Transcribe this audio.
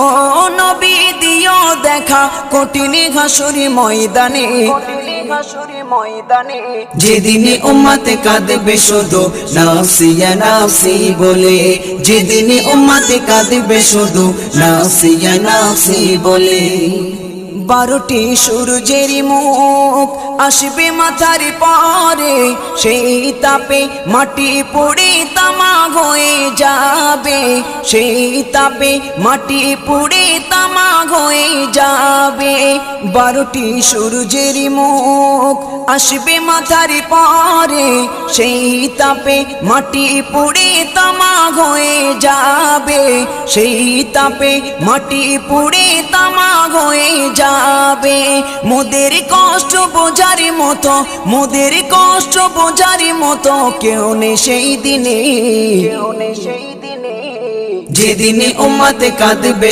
ও নবী দিও দেখা কঠিন হাসুরি ময়দানে, যেদিন উম্মতে কাঁদবে শুধু নাফসি ইয়া নাফসি বলে, যেদিন উম্মতে কাঁদবে শুধু নাফসি ইয়া নাফসি বলে। 12টি সূর্যের মুখ আসবে মাথার পরে, সেই তাপে মাটি পুড়ে তামা হয়ে যাবে, সেই তাপে মাটি পুড়ে তামা হয়ে যাবে। 12টি সূর্যের মুখ আসবে মাথার পরে, সেই তাপে মাটি পুড়ে তামা হয়ে যাবে, সেই তাপে মাটি পুড়ে তামা হয়ে যাবে। মোদের কষ্ট বোঝার মতো, মোদের কষ্ট বোঝার মতো কেউ নেই সেই দিনে, যেদিন উম্মতে কাঁদবে